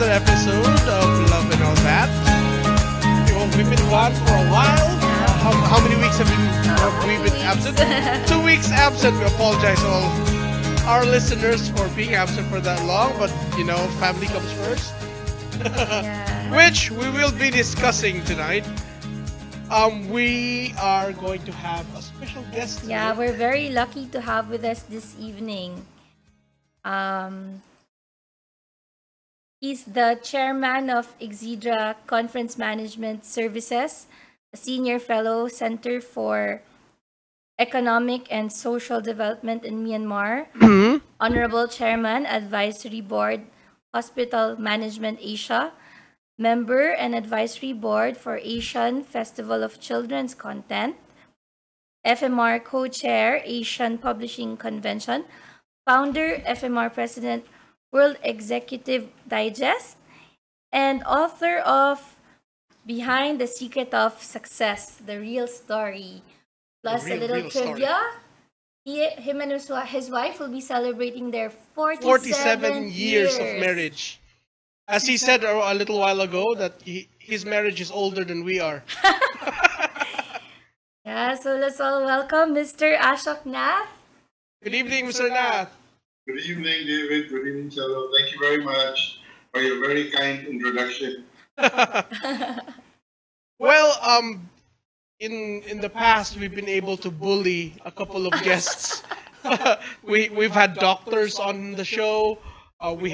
another episode of Love and All That. We've been gone for a while. How many weeks have we been absent? 2 weeks absent. We apologize to all our listeners for being absent for that long, but you know, family comes first. Which we will be discussing tonight. We are going to have a special guest tonight. Yeah, we're very lucky to have with us this evening. He's the chairman of Exidra Conference Management Services, a senior fellow, Center for Economic and Social Development in Myanmar, honorable chairman, Advisory Board, Hospital Management Asia, member and advisory board for Asian Festival of Children's Content, FMR co-chair, Asian Publishing Convention, founder, FMR president, World Executive Digest, and author of Behind the Secret of Success, The Real Story. Plus a little trivia. Him and his wife will be celebrating their 47 years of marriage. As he said a little while ago, that his marriage is older than we are. Yeah, so let's all welcome Mr. Ashok Nath. Good evening, Mr. Nath. Good evening, David. Good evening, Chalo. Thank you very much for your very kind introduction. Well, in the past, we've been able to bully a couple of guests. We've had doctors on the show. We've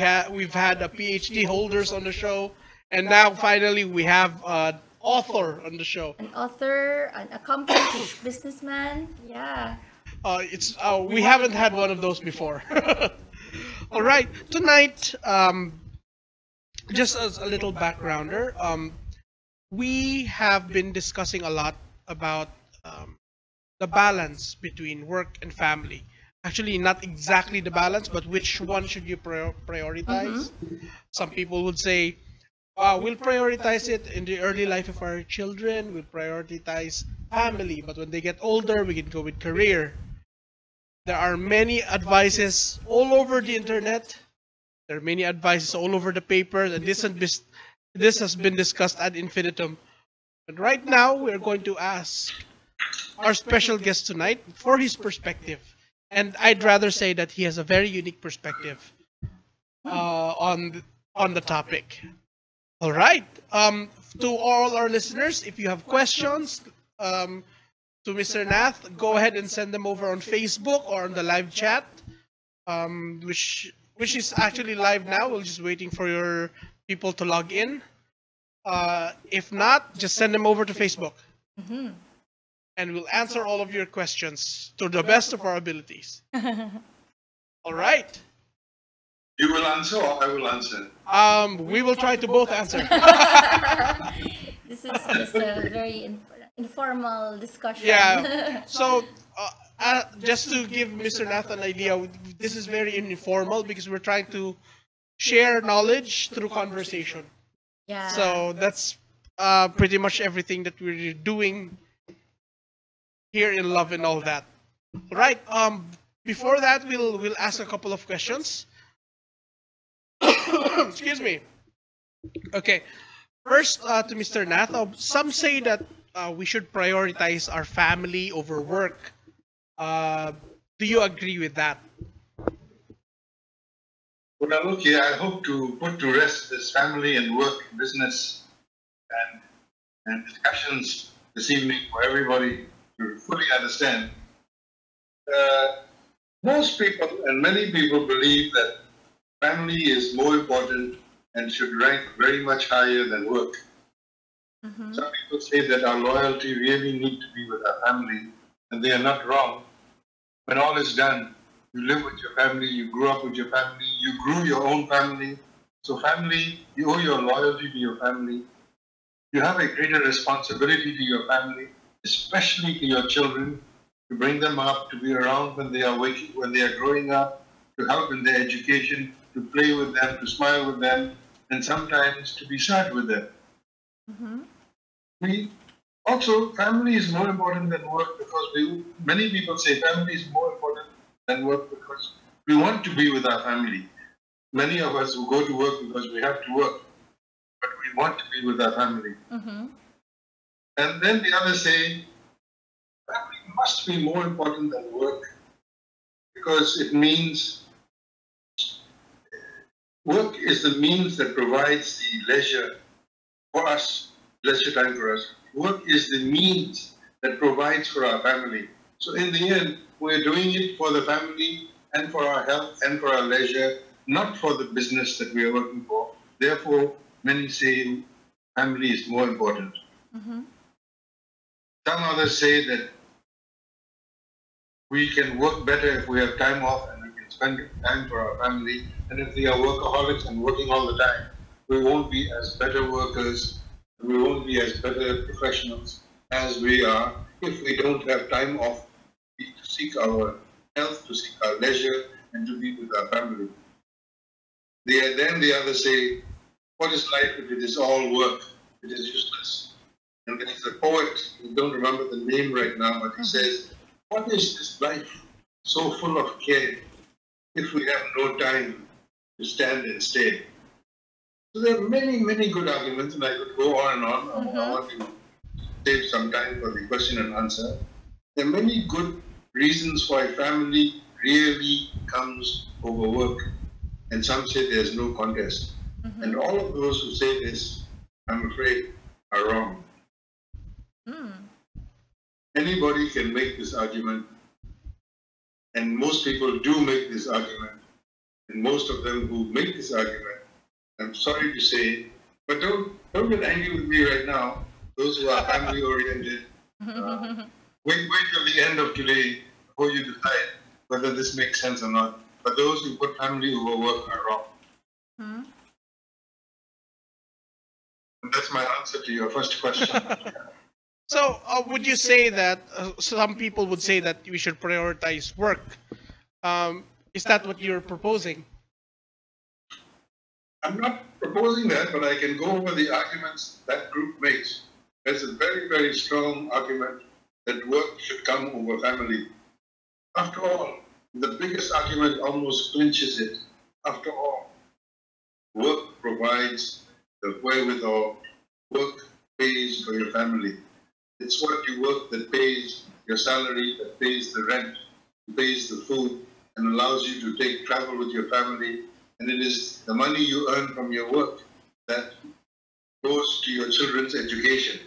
had a PhD holders on the show, and now finally we have an author on the show. An author, an accomplished businessman. Yeah. We haven't had one of those before. All right, tonight, just as a little backgrounder, we have been discussing a lot about the balance between work and family. Actually, not exactly the balance, but which one should you prioritize? Some people would say, we'll prioritize it in the early life of our children. We'll prioritize family, but when they get older, we can go with career. There are many advices all over the internet. There are many advices all over the papers, and this has been discussed ad infinitum. But right now, we're going to ask our special guest tonight for his perspective. And I'd rather say that he has a very unique perspective on the topic. All right. To all our listeners, if you have questions to Mr. Nath, go ahead and send them over on Facebook or on the live chat, which is actually live now. We're just waiting for your people to log in. If not, just send them over to Facebook. And we'll answer all of your questions to the best of our abilities. All right. You will answer or I will answer? We will try to both answer. This is just a very informal discussion. Yeah. So, just to give Mr. Nath an idea, this is very informal because we're trying to share knowledge through conversation. Yeah. So that's pretty much everything that we're doing here in Love and All That. All right. Before that, we'll ask a couple of questions. Excuse me. Okay. First, to Mr. Nath, some say that we should prioritize our family over work. Do you agree with that? Well, okay, I hope to put to rest this family and work business and discussions this evening for everybody to fully understand. Most people and many people believe that family is more important and should rank very much higher than work. Some people say that our loyalty really needs to be with our family, and they are not wrong. When all is done, you live with your family, you grew up with your family, you grew your own family. So family, you owe your loyalty to your family. You have a greater responsibility to your family, especially to your children, to bring them up, to be around when they are waking, when they are growing up, to help in their education, to play with them, to smile with them, and sometimes to be sad with them. Also, family is more important than work because many people say family is more important than work because we want to be with our family. many of us who go to work because we have to work, but we want to be with our family. And then the others say, family must be more important than work because it means work is the means that provides the leisure for us, leisure time for us. Work is the means that provides for our family. So in the end, we're doing it for the family and for our health and for our leisure, not for the business that we are working for. Therefore, many say family is more important. Some others say that we can work better if we have time off and we can spend time for our family. And if we are workaholics and working all the time, we won't be as better workers, we won't be as better professionals as we are if we don't have time off to seek our health, to seek our leisure, and to be with our family. Then the others say, what is life if it is all work? It is useless. And there is a poet, I don't remember the name right now, but he says, what is this life so full of care if we have no time to stand and stay? So there are many, many good arguments, and I could go on and on. I want to save some time for the question and answer. There are many good reasons why family really comes over work, and some say there's no contest. And all of those who say this, I'm afraid, are wrong. Anybody can make this argument, and most people do make this argument, and most of them who make this argument, I'm sorry to say, but don't get angry with me right now. Those who are family oriented, wait till the end of today before you decide whether this makes sense or not. But those who put family over work are wrong. And that's my answer to your first question. So, would you say that some people would say that we should prioritize work? Is that what you're proposing? I'm not proposing that, but I can go over the arguments that group makes. There's a very, very strong argument that work should come over family. After all, the biggest argument almost clinches it. After all, work provides the wherewithal. Work pays for your family. It's what you work that pays your salary, that pays the rent, pays the food, and allows you to travel with your family. And it is the money you earn from your work that goes to your children's education.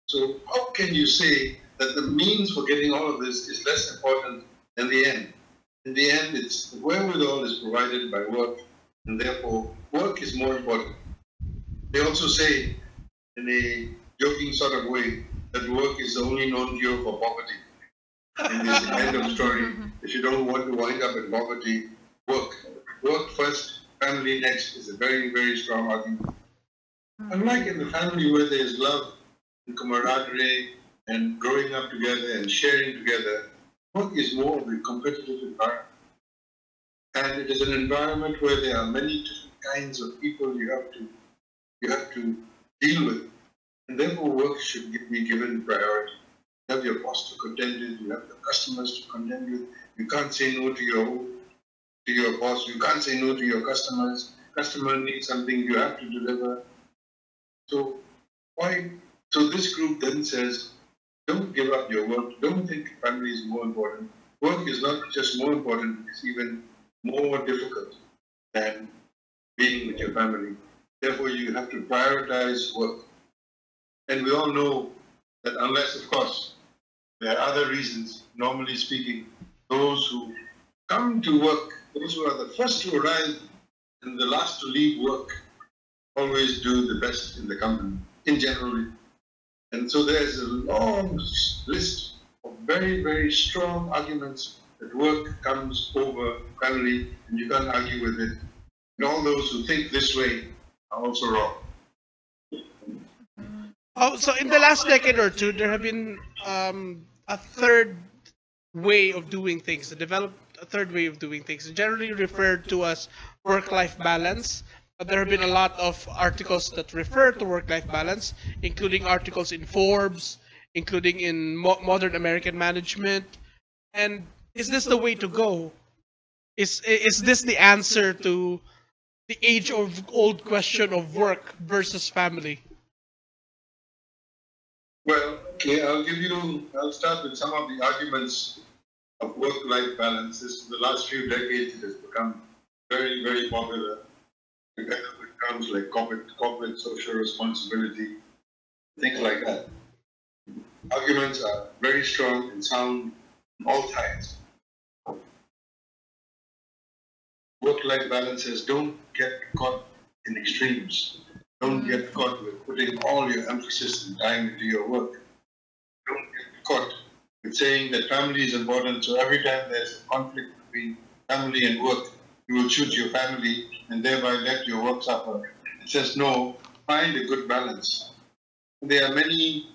So how can you say that the means for getting all of this is less important than the end? In the end, it's the wherewithal is provided by work, and therefore work is more important. They also say, in a joking sort of way, that work is the only known cure for poverty. And this end of story. If you don't want to wind up in poverty, work. Work first, family next is a very, very strong argument. Unlike in the family where there is love and camaraderie and growing up together and sharing together, work is more of a competitive environment. And it is an environment where there are many different kinds of people you have to deal with. And therefore work should be given priority. You have your boss to contend with, you have the customers to contend with. You can't say no to your boss, you can't say no to your customers. Customer needs something, you have to deliver. So this group then says, don't give up your work, don't think family is more important. Work is not just more important, it's even more difficult than being with your family. Therefore you have to prioritize work. And we all know that unless, of course, there are other reasons, normally speaking, those who come to work, those who are the first to arrive and the last to leave work, always do the best in the company, in general. And so there's a long list of very, very strong arguments that work comes over family, and you can't argue with it. And all those who think this way are also wrong. Oh, so in the last decade or two, there have been a third way of doing things, developed a third way of doing things, generally referred to as work-life balance. There have been a lot of articles that refer to work-life balance, including articles in Forbes, including in Modern American Management. And is this the way to go? Is this the answer to the age of old question of work versus family? Well, okay, I'll start with some of the arguments of work-life balance. In the last few decades, it has become very, very popular, together with terms like corporate social responsibility, things like that. Arguments are very strong and sound on all sides. Work-life balances don't get caught in extremes. Don't get caught with putting all your emphasis and time into your work. Don't get caught with saying that family is important, so every time there's a conflict between family and work, you will choose your family and thereby let your work suffer. It says no, find a good balance. There are many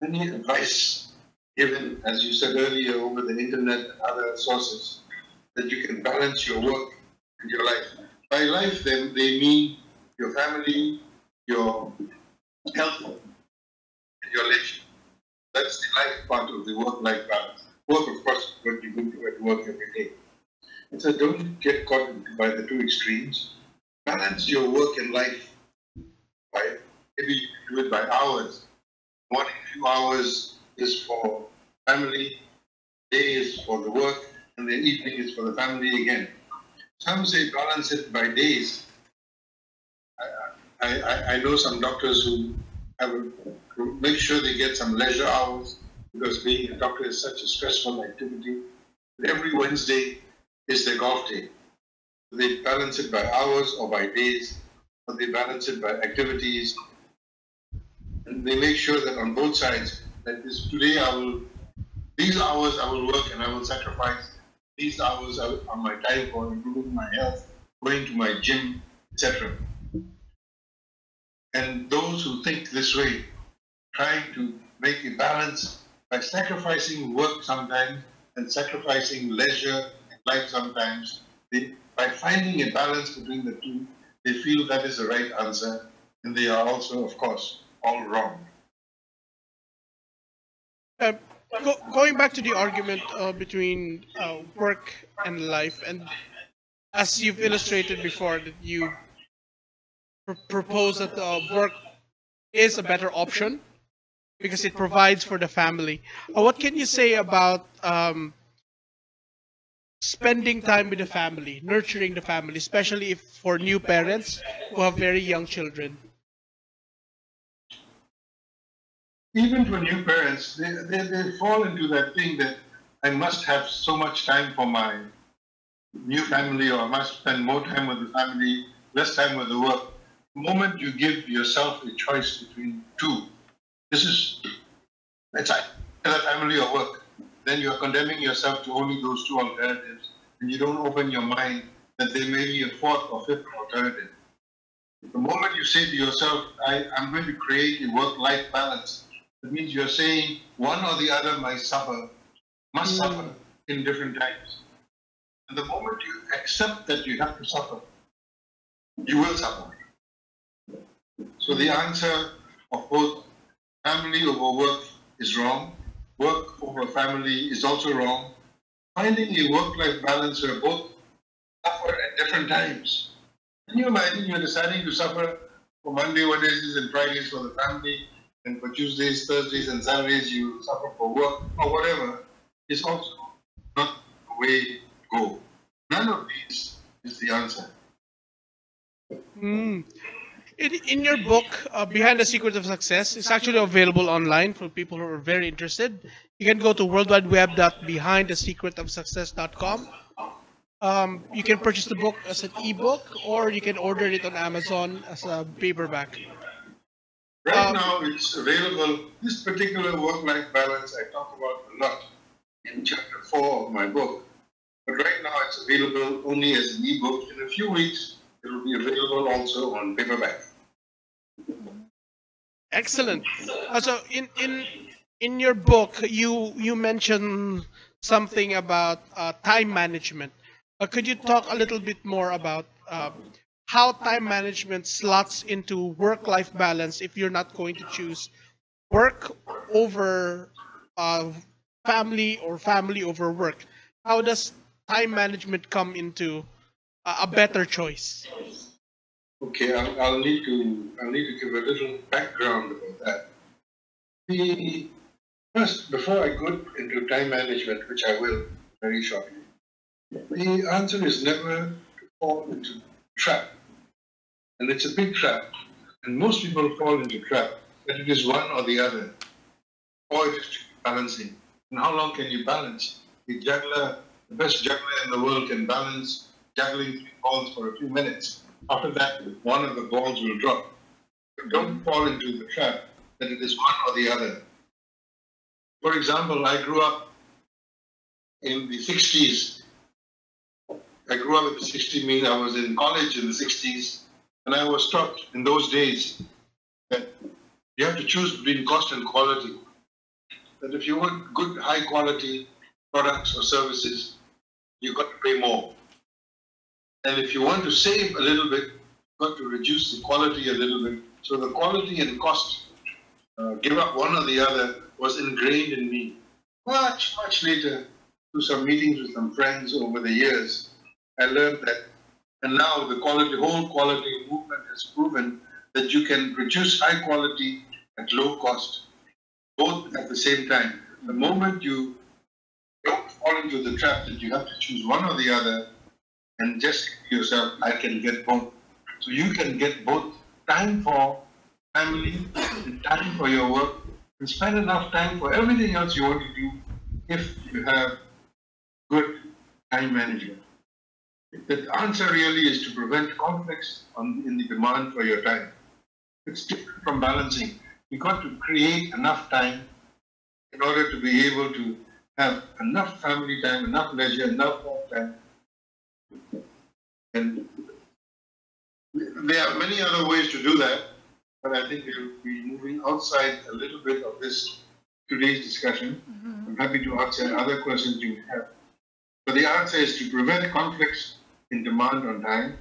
advice given, as you said earlier, over the internet and other sources, that you can balance your work and your life. By life, they mean your family, your health, and your leisure. That's the life part of the work-life balance. Work, of course, when you go to work every day. And so don't get caught by the two extremes. Balance your work and life by, maybe you can do it by hours. Morning few hours is for family, day is for the work, and the evening is for the family again. Some say balance it by days. I know some doctors who make sure they get some leisure hours, because being a doctor is such a stressful activity. Every Wednesday is their golf day. They balance it by hours or by days, or they balance it by activities. And they make sure that on both sides, that these hours I will work and I will sacrifice. These hours are my time for improving my health, going to my gym, etc. And those who think this way, trying to make a balance by sacrificing work sometimes and sacrificing leisure and life sometimes, by finding a balance between the two, they feel that is the right answer, and they are also, of course, all wrong. Going back to the argument between work and life, and as you've illustrated before, that you propose that work is a better option because it provides for the family. What can you say about spending time with the family, nurturing the family, especially if for new parents who have very young children? Even for new parents, they fall into that thing that I must have so much time for my new family, or I must spend more time with the family, less time with the work. The moment you give yourself a choice between two, it's either family or work, then you are condemning yourself to only those two alternatives, and you don't open your mind that there may be a fourth or fifth alternative. The moment you say to yourself, I'm going to create a work-life balance, it means you're saying one or the other must suffer in different times. And the moment you accept that you have to suffer, you will suffer. So the answer of both family over work is wrong. Work over family is also wrong. Finding a work-life balance where both suffer at different times. Can you imagine you're deciding to suffer for Monday, Wednesdays, and Fridays for the family, and for Tuesdays, Thursdays, and Saturdays you suffer for work or whatever? It's also not the way to go. None of these is the answer. In your book, Behind the Secret of Success, it's actually available online for people who are very interested. You can go to worldwideweb.behindthesecretofsuccess.com. You can purchase the book as an ebook, or you can order it on Amazon as a paperback. Right now, it's available. This particular work-life balance I talk about a lot in chapter 4 of my book. But right now, it's available only as an ebook. In a few weeks, it will be available also on paperback. Excellent. So in your book, you mentioned something about time management. Could you talk a little bit more about how time management slots into work-life balance if you're not going to choose work over family, or family over work? How does time management come into a better choice? Okay, I'll need to give a little background about that. The first, before I go into time management, which I will very shortly, the answer is never to fall into trap, and it's a big trap, and most people fall into trap that it is one or the other, or it is balancing. And how long can you balance? The best juggler in the world can balance juggling 3 balls for a few minutes. After that, one of the balls will drop. So don't fall into the trap that it is one or the other. For example, I grew up in the 60s. I grew up in the 60s, means I was in college in the 60s, and I was taught in those days that you have to choose between cost and quality. That if you want good, high quality products or services, you've got to pay more. And if you want to save a little bit, you've got to reduce the quality a little bit. So the quality and cost, give up one or the other, was ingrained in me. Much, much later, through some meetings with some friends over the years, I learned that. And now the whole quality movement has proven that you can produce high quality at low cost, both at the same time. The moment you don't fall into the trap that you have to choose one or the other, and just say to yourself, I can get both. So you can get both time for family and time for your work, and spend enough time for everything else you want to do if you have good time management. The answer really is to prevent conflicts in the demand for your time. It's different from balancing. You've got to create enough time in order to be able to have enough family time, enough leisure, enough work time. And there are many other ways to do that, but I think we'll be moving outside a little bit of this today's discussion. I'm happy to answer other questions you have. But the answer is to prevent conflicts in demand on time.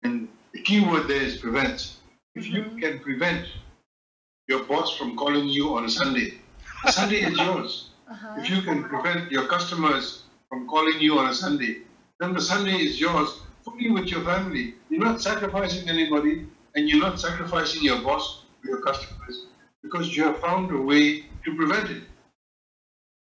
And the key word there is prevent. If you can prevent your boss from calling you on a Sunday is yours. If you can prevent your customers from calling you on a Sunday, then the Sunday is yours, fully with your family. You're not sacrificing anybody, and you're not sacrificing your boss or your customers, because you have found a way to prevent it.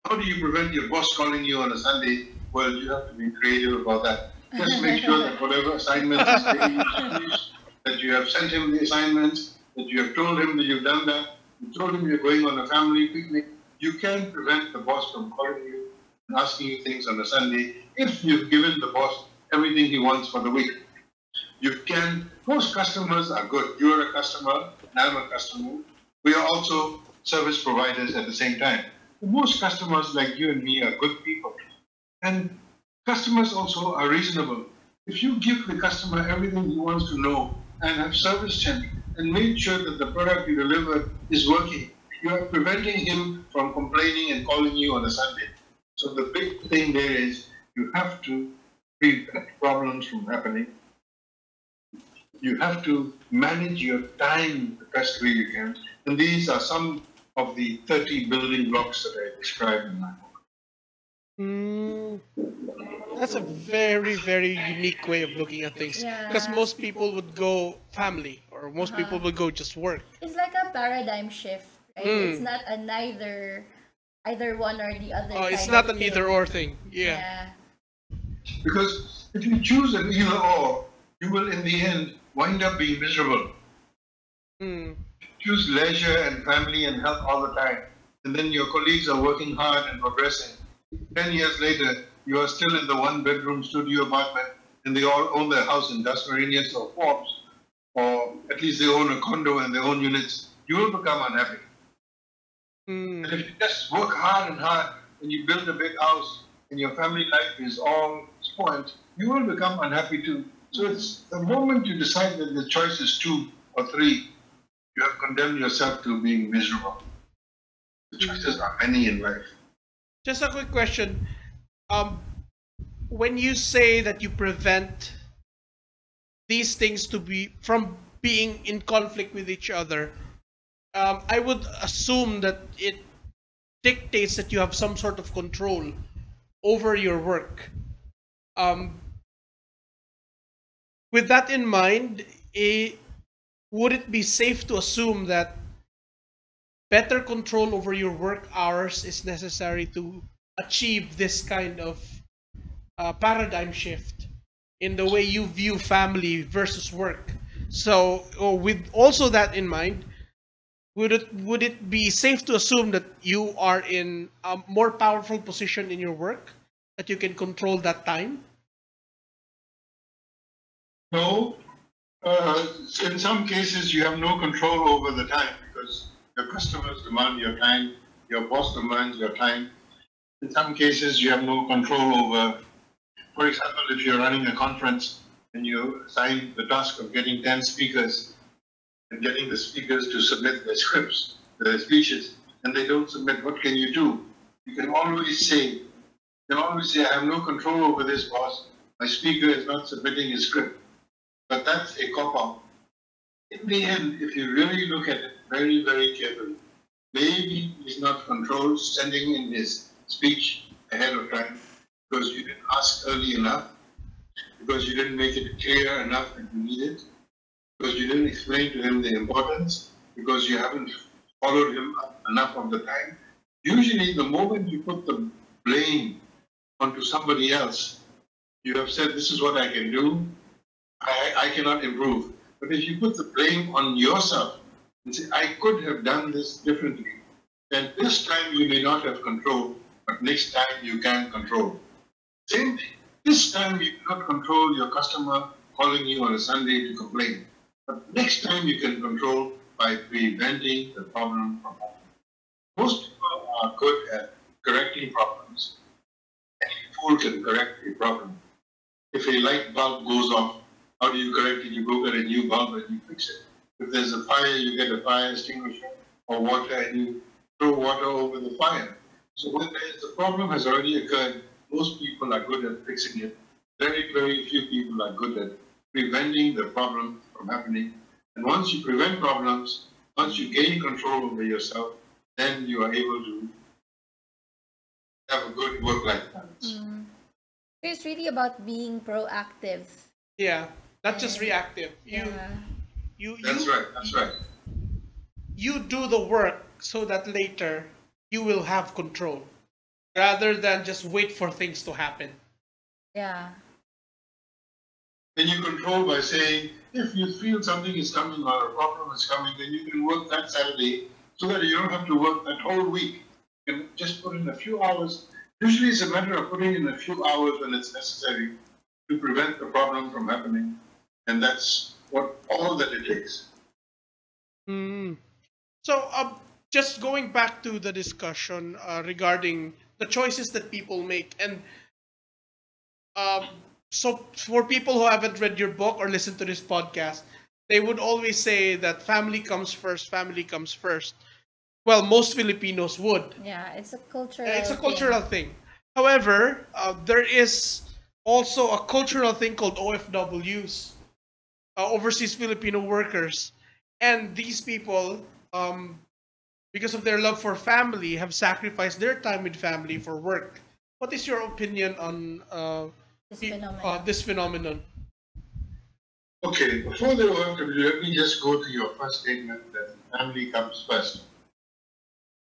How do you prevent your boss calling you on a Sunday? Well, you have to be creative about that. Just make sure that whatever assignments is taking place, that you have sent him the assignments, that you have told him that you've done that, you told him you're going on a family picnic. You can prevent the boss from calling you and asking you things on a Sunday if you've given the boss everything he wants for the week. You can, most customers are good. You're a customer, and I'm a customer. We are also service providers at the same time. Most customers like you and me are good people. And customers also are reasonable. If you give the customer everything he wants to know and have service checked and made sure that the product you deliver is working, you are preventing him from complaining and calling you on a Sunday. So the big thing there is you have to prevent problems from happening. You have to manage your time the best way you can. And these are some of the 30 building blocks that I described in my book. That's a very, very unique way of looking at things. Because most people would go family, or most people would go just work. It's like a paradigm shift, right? It's not a either one or the other. Oh, it's not an either or thing. Yeah. Because if you choose an either or, you will in the end wind up being miserable. Choose leisure and family and health all the time, and then your colleagues are working hard and progressing. 10 years later, you are still in the one-bedroom studio apartment, and they all own their house in Das Marinas or Forbes, or at least they own a condo and their own units. You will become unhappy. And if you just work hard and hard, and you build a big house, and your family life is all spoiled, you will become unhappy too. So it's the moment you decide that the choice is 2 or 3, you have condemned yourself to being miserable. The choices are many in life. Just a quick question. When you say that you prevent these things to be from being in conflict with each other, I would assume that it dictates that you have some sort of control over your work. With that in mind, would it be safe to assume that better control over your work hours is necessary to achieve this kind of paradigm shift in the way you view family versus work? So, with also that in mind, would it be safe to assume that you are in a more powerful position in your work, that you can control that time? No, in some cases you have no control over the time because your customers demand your time, your boss demands your time. In some cases you have no control over, for example, if you're running a conference and you assign the task of getting 10 speakers and getting the speakers to submit their scripts, their speeches, and they don't submit, what can you do? You can always say, I have no control over this, boss. My speaker is not submitting his script. But that's a cop-out. In the end, if you really look at it very, very carefully, maybe he's not controlled sending in his speech ahead of time because you didn't ask early enough, because you didn't make it clear enough that you need it, because you didn't explain to him the importance, because you haven't followed him up enough of the time. Usually, the moment you put the blame onto somebody else, you have said, this is what I can do, I cannot improve. But if you put the blame on yourself and say, I could have done this differently, then this time you may not have control, but next time you can control. Same thing. This time you cannot control your customer calling you on a Sunday to complain. But next time you can control by preventing the problem from happening. Most people are good at correcting problems. Any fool can correct a problem. If a light bulb goes off, how do you correct it? You go get a new bulb and you fix it. If there's a fire, you get a fire extinguisher or water and you throw water over the fire. So when the problem has already occurred, most people are good at fixing it. Very, very few people are good at preventing the problem from happening. And once you prevent problems, once you gain control over yourself, then you are able to have a good work-life balance. It's really about being proactive. Yeah, not just reactive. Yeah. That's right. You do the work so that later you will have control, rather than just wait for things to happen. Yeah. Then you control by saying, if you feel something is coming or a problem is coming, then you can work that Saturday so that you don't have to work that whole week. You can just put in a few hours. Usually it's a matter of putting in a few hours when it's necessary to prevent the problem from happening. And that's all that it takes. So, just going back to the discussion regarding the choices that people make, and so for people who haven't read your book or listened to this podcast, they would always say that family comes first. Family comes first. Well, most Filipinos would. Yeah, it's a cultural. It's a cultural thing. However, there is also a cultural thing called OFWs, overseas Filipino workers, and these people, because of their love for family, have sacrificed their time with family for work. What is your opinion on this phenomenon? Okay, before the OFW, let me just go to your first statement that family comes first.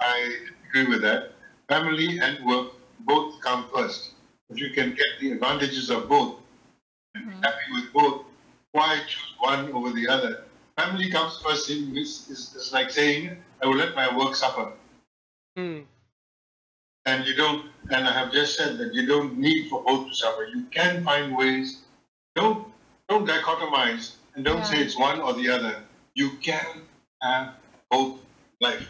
I agree with that. Family and work both come first. If you can get the advantages of both and be happy with both, why choose one over the other? Family comes first is like saying, I will let my work suffer. And you don't, and I have just said that you don't need for both to suffer. You can find ways. Don't dichotomize and don't say it's one or the other. You can have both life.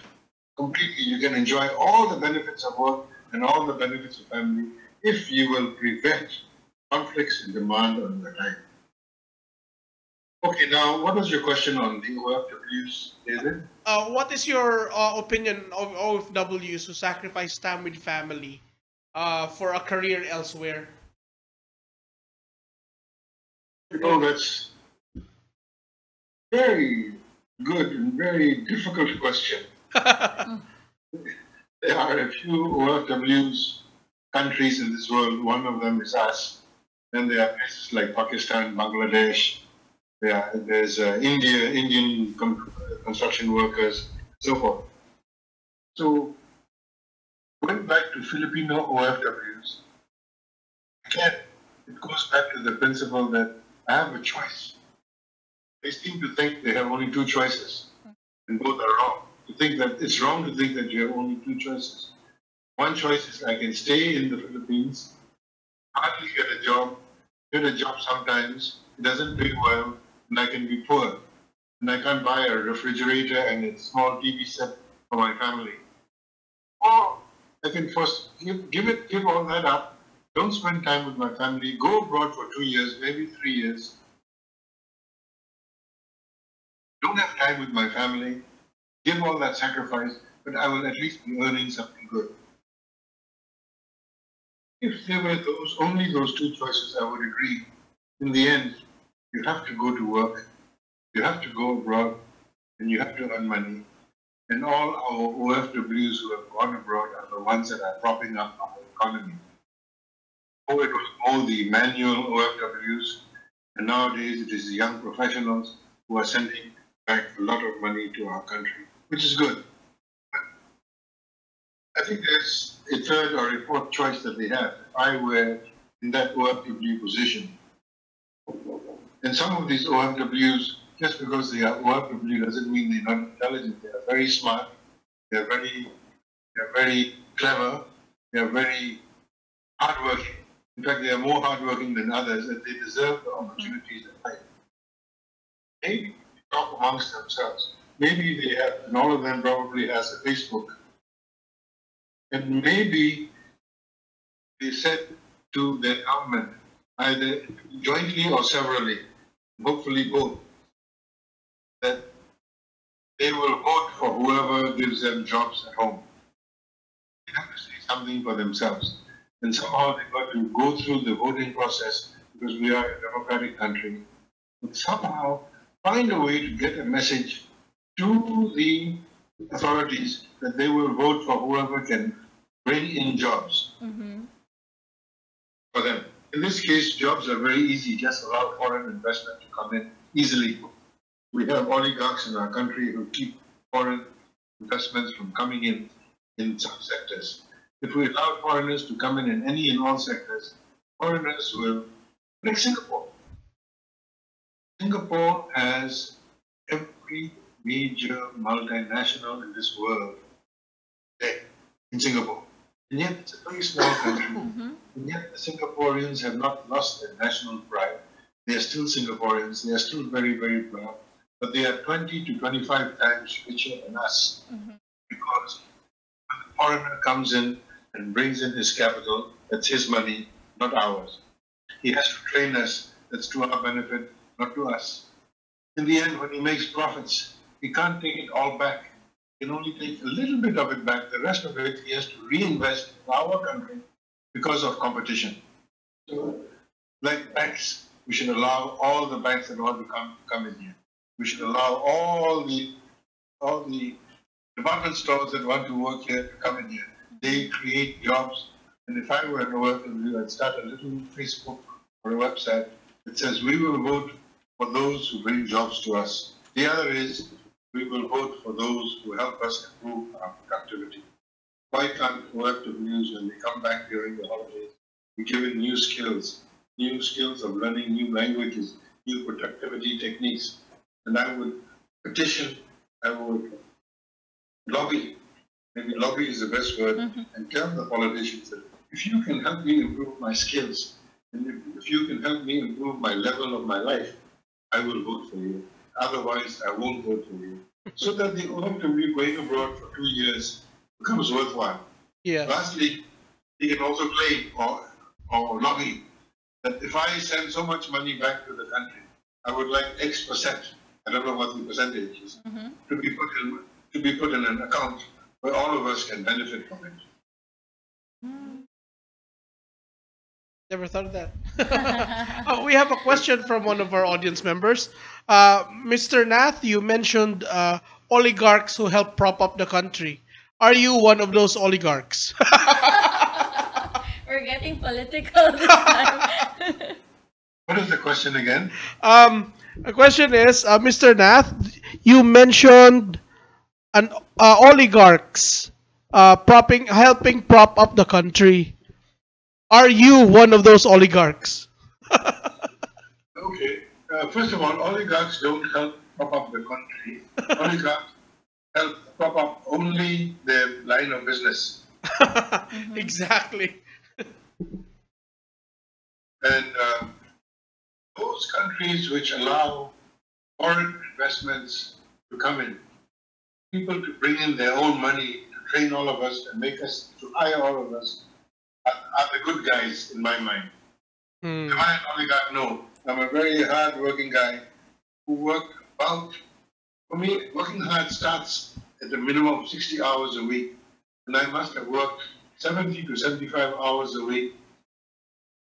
Completely, you can enjoy all the benefits of work and all the benefits of family if you will prevent conflicts and demand on your time. Okay, now what was your question on the OFWs, David? What is your opinion of OFWs who sacrifice time with family for a career elsewhere? Oh, that's very good and very difficult question. There are a few OFWs countries in this world. One of them is us. Then there are places like Pakistan, Bangladesh, Yeah, there's Indian construction workers, so forth. So going back to Filipino OFWs, again, it goes back to the principle that I have a choice. They seem to think they have only two choices, and both are wrong. To think that it's wrong to think that you have only two choices. One choice is I can stay in the Philippines, hardly get a job sometimes, it doesn't pay well, and I can be poor. And I can't buy a refrigerator and a small TV set for my family. Or I can first give all that up, don't spend time with my family, go abroad for 2 years, maybe 3 years, don't have time with my family, give all that sacrifice, but I will at least be earning something good. If there were only those two choices, I would agree. In the end, you have to go to work, you have to go abroad, and you have to earn money. And all our OFWs who have gone abroad are the ones that are propping up our economy. Oh, it was all the manual OFWs, and nowadays it is the young professionals who are sending back a lot of money to our country, which is good. But I think there's a third or a fourth choice that they have. If I were in that OFW position, and some of these OFWs, just because they are OFW doesn't mean they're not intelligent. They are very smart. They are very clever. They are very hardworking. In fact, they are more hardworking than others, and they deserve the opportunities in life. Maybe they talk amongst themselves. Maybe they have, and all of them probably has a Facebook. And maybe they said to their government, either jointly or severally, hopefully both, that they will vote for whoever gives them jobs at home. They have to say something for themselves. And somehow they've got to go through the voting process because we are a democratic country. But somehow find a way to get a message to the authorities that they will vote for whoever can bring in jobs for them. In this case, jobs are very easy. Just allow foreign investment to come in easily. We have oligarchs in our country who keep foreign investments from coming in some sectors. If we allow foreigners to come in any and all sectors, foreigners will, like Singapore. Singapore has every major multinational in this world there in Singapore. And yet it's a very small country. And yet the Singaporeans have not lost their national pride. They are still Singaporeans. They are still very, very proud. But they are 20 to 25 times richer than us. Because when the foreigner comes in and brings in his capital, that's his money, not ours. He has to train us. That's to our benefit, not to us. In the end, when he makes profits, he can't take it all back. He can only take a little bit of it back. The rest of it he has to reinvest in our country because of competition. So, like banks, we should allow all the banks that want to come in here. We should allow all the department stores that want to work here to come in here. They create jobs. And if I were to work with you, I'd start a little Facebook or a website that says we will vote for those who bring jobs to us. The other is we will vote for those who help us improve our productivity. Why can't OFWs, when they come back during the holidays, be given new skills of learning new languages, new productivity techniques? And I would petition, I would lobby, maybe lobby is the best word, and tell the politicians that if you can help me improve my skills, and if you can help me improve my level of my life, I will vote for you. Otherwise, I won't vote for you. So that the OFW going abroad for 2 years becomes worthwhile. Yeah. Lastly, he can also claim or lobby that if I send so much money back to the country, I would like X%, I don't know what the percentage is, to be put in an account where all of us can benefit from it. Never thought of that. We have a question from one of our audience members. Mr. Nath, you mentioned oligarchs who help prop up the country. Are you one of those oligarchs? We're getting political this time. What is the question again? The question is, Mr. Nath, you mentioned an oligarchs helping prop up the country. Are you one of those oligarchs? Okay. First of all, oligarchs don't help prop up the country. Oligarchs help prop up only their line of business. Exactly. And those countries which allow foreign investments to come in, people to bring in their own money to train all of us and make us, to hire all of us, are the good guys in my mind. Am I an oligarch? No. I'm a very hard-working guy who worked about, for me, working hard starts at a minimum of 60 hours a week. And I must have worked 70 to 75 hours a week,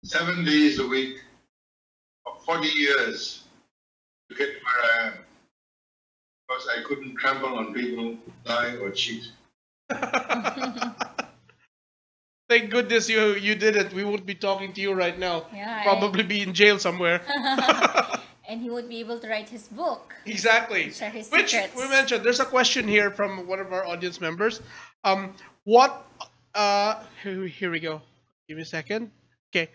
7 days a week, for 40 years to get to where I am. Because I couldn't trample on people, lie, or cheat. Thank goodness you did it. We wouldn't be talking to you right now. Yeah, Probably be in jail somewhere. and he would be able to write his book. Exactly. Share his Which secrets. we mentioned. There's a question here from one of our audience members. What? Here we go. Give me a second. Okay.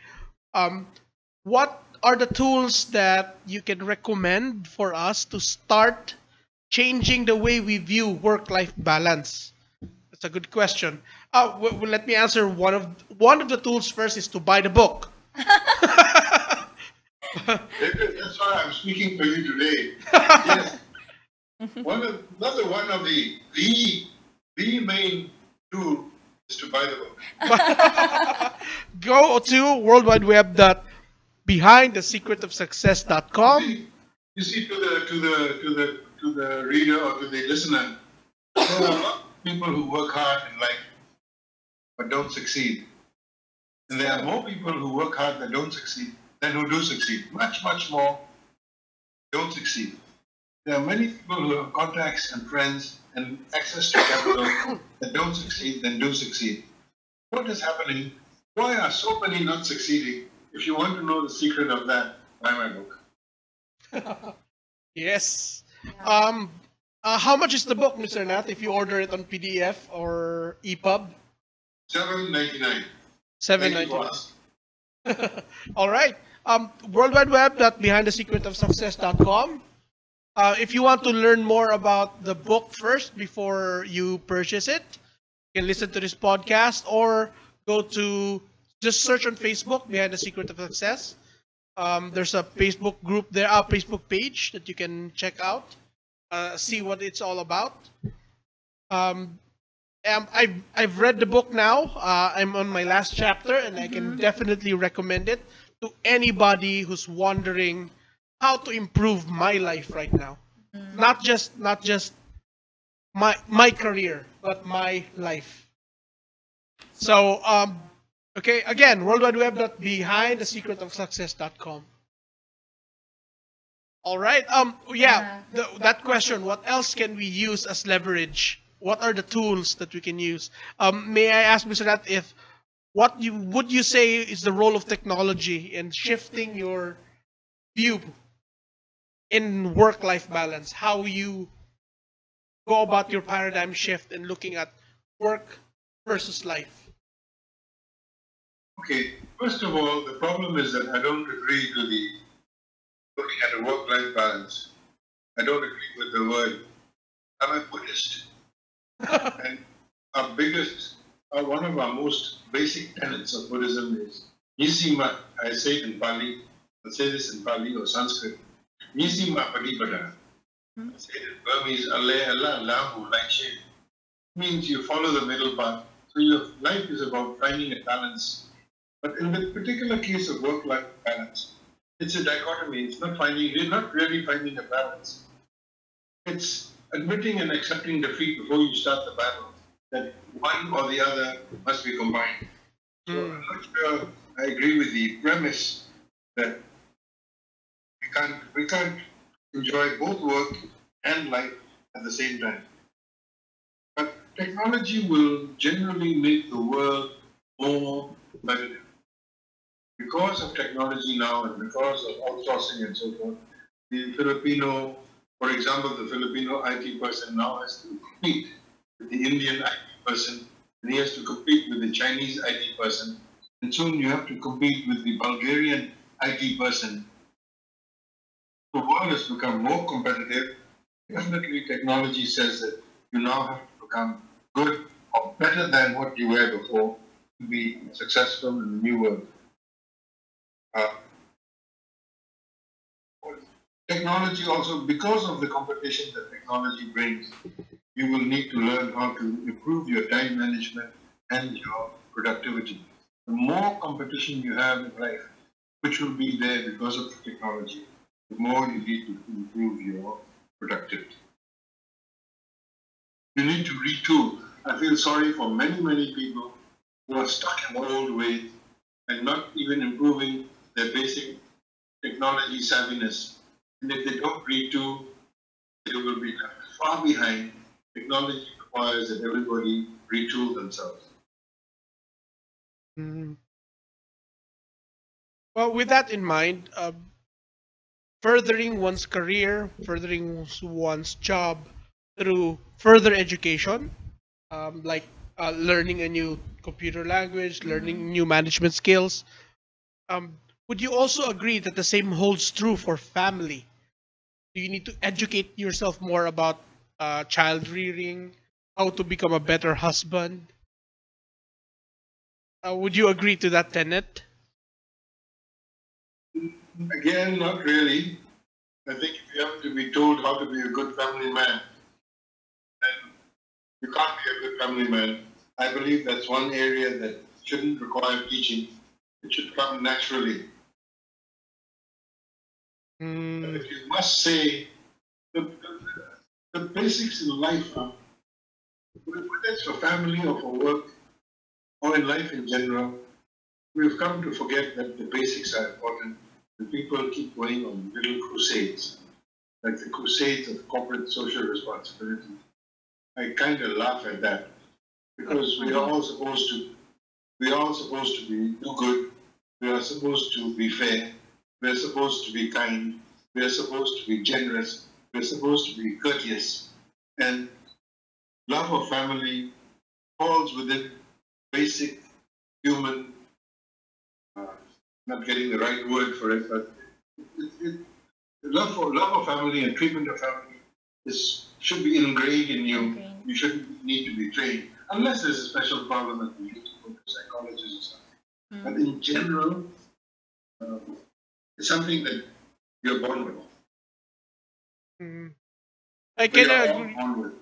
What are the tools that you can recommend for us to start changing the way we view work-life balance? That's a good question. Let me answer one of the tools first is to buy the book. That's why I'm speaking for you today. Yes. Another one of the main tool is to buy the book. Go to worldwideweb.behindthesecretofsuccess.com. You see, to the reader or to the listener, there are a lot of people who work hard in life but don't succeed. And there are more people who work hard that don't succeed than who do succeed. Much, much more don't succeed. There are many people who have contacts and friends and access to capital that don't succeed than do succeed. What is happening? Why are so many not succeeding? If you want to know the secret of that, buy my book. Yes. How much is the book, Mr. Nath, if you order it on PDF or EPUB? $7.99. $7.99. All right. Worldwideweb.behindthesecretofsuccess.com. If you want to learn more about the book first before you purchase it, you can listen to this podcast or go to just search on Facebook, Behind the Secret of Success. There's a Facebook group there, a Facebook page that you can check out, see what it's all about. I've read the book now. I'm on my last chapter, and I can definitely recommend it to anybody who's wondering how to improve my life right now. Not just my career, but my life. So okay, again, worldwideweb.behindthesecretofsuccess.com. All right. That question. What else can we use as leverage? What are the tools that we can use? May I ask, Mr. Nath, if would you say is the role of technology in shifting your view in work-life balance? How you go about your paradigm shift in looking at work versus life? Okay, first of all, the problem is that I don't agree to the looking at a work-life balance. I don't agree with the word. I'm a Buddhist. And one of our most basic tenets of Buddhism is Nisima. I say it in Pali. I'll say this in Pali or Sanskrit. Nisima Padipada. I say it in Burmese. Ale Allah Lahu Lakshe. Means you follow the middle path. So your life is about finding a balance. But in the particular case of work-life balance, it's a dichotomy. You're not really finding a balance. It's admitting and accepting defeat before you start the battle, that one or the other must be combined. So I'm not sure I agree with the premise that we can't enjoy both work and life at the same time. But technology will generally make the world more competitive. Because of technology now and because of outsourcing and so forth, The Filipino, for example, the Filipino IT person now has to compete with the Indian IT person, and he has to compete with the Chinese IT person, and soon you have to compete with the Bulgarian IT person. The world has become more competitive. Definitely, technology says that you now have to become good or better than what you were before to be successful in the new world. Technology also, because of the competition that technology brings, you will need to learn how to improve your time management and your productivity. The more competition you have in life, which will be there because of the technology, the more you need to improve your productivity. You need to retool. I feel sorry for many people who are stuck in the old ways and not even improving their basic technology savviness. And if they don't retool, they will be far behind. Technology requires that everybody retool themselves. Mm. Well, with that in mind, furthering one's career, furthering one's job through further education, like learning a new computer language, learning new management skills. Would you also agree that the same holds true for family? Do you need to educate yourself more about child rearing, how to become a better husband? Would you agree to that tenet? Again, not really. I think if you have to be told how to be a good family man, then you can't be a good family man. I believe that's one area that shouldn't require teaching. It should come naturally. Mm. If you must say, the basics in life are, whether it's for family or for work or in life in general, we've come to forget that the basics are important. The people keep going on little crusades, like the crusades of corporate social responsibility. I kind of laugh at that because we are all supposed to be do good. We are supposed to be fair. We are supposed to be kind. We are supposed to be generous. We are supposed to be courteous. And love of family falls within basic human, not getting the right word for it, but love of family and treatment of family should be ingrained in you. Ingrained. You shouldn't need to be trained, unless there's a special problem that you need to go to psychologists or something. But in general, it's something that you're born with. Mm. I We can are all agree. born with.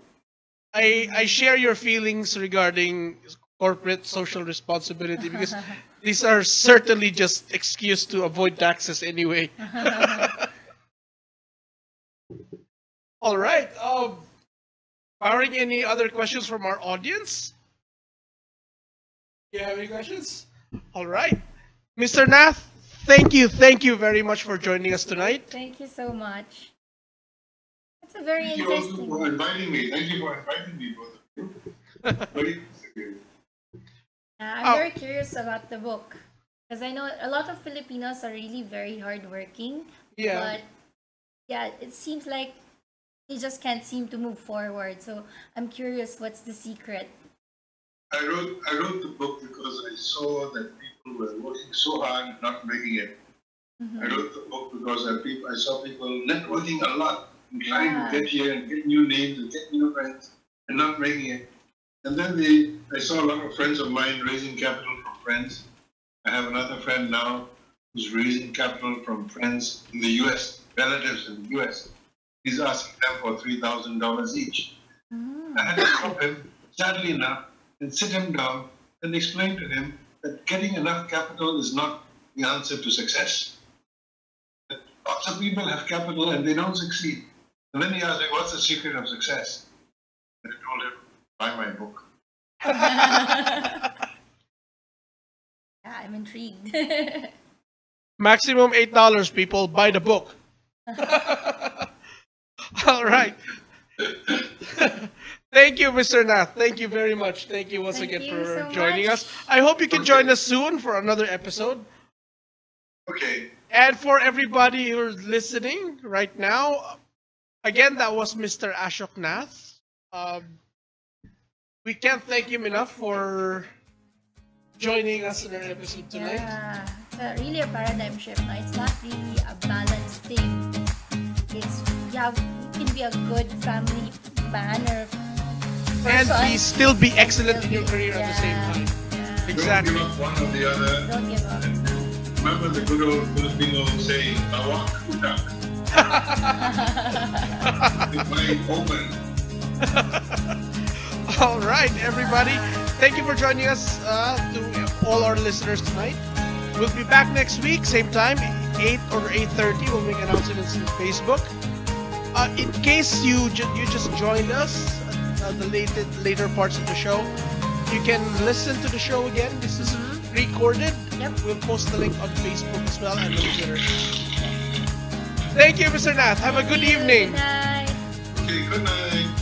I share your feelings regarding corporate social responsibility because these are certainly just excuse to avoid taxes anyway. All right. Barring any other questions from our audience? You have any questions? All right. Mr. Nath, thank you very much for joining us tonight. Thank you so much. It's a very Thank you also interesting. for inviting me. Thank you for inviting me, both of you. Very nice of you. I'm very curious about the book because I know a lot of Filipinos are really very hardworking. Yeah. But yeah, it seems like they just can't seem to move forward. So I'm curious, what's the secret? I wrote the book because I saw that people were working so hard and not making it. I wrote the book because I saw people networking a lot and trying to get here and get new names and get new friends and not making it. And then I saw a lot of friends of mine raising capital from friends. I have another friend now who's raising capital from friends in the US, relatives in the US. He's asking them for $3,000 each. I had to stop him, sadly enough, and sit him down and explain to him that getting enough capital is not the answer to success. That lots of people have capital and they don't succeed. And then he asked me, what's the secret of success? And I told him, buy my book. Yeah, I'm intrigued. Maximum $8, people. Buy the book. All right. Thank you, Mr. Nath. Thank you very much. Thank you once Thank again you for so joining much. us. I hope you can join us soon for another episode. Okay. And for everybody who's listening right now, again, that was Mr. Ashok Nath. We can't thank him enough for joining us in our episode tonight. Yeah, so really a paradigm shift. No? It's not really a balanced thing. It's you can be a good family man or person, and still be excellent in your career at the same time. Yeah. Exactly. Don't give up one or the other. Don't give up. Remember the good old Filipino saying, "Tawak kudak." The mind open. All right, everybody. Thank you for joining us, to all our listeners tonight. We'll be back next week, same time, 8 or 8:30. We'll make announcements on Facebook. In case you just joined us, the later parts of the show, you can listen to the show again. This is recorded. Yep. We'll post the link on Facebook as well and on Twitter. Thank you, Mr. Nath. Have a good evening. Good night. Okay, good night.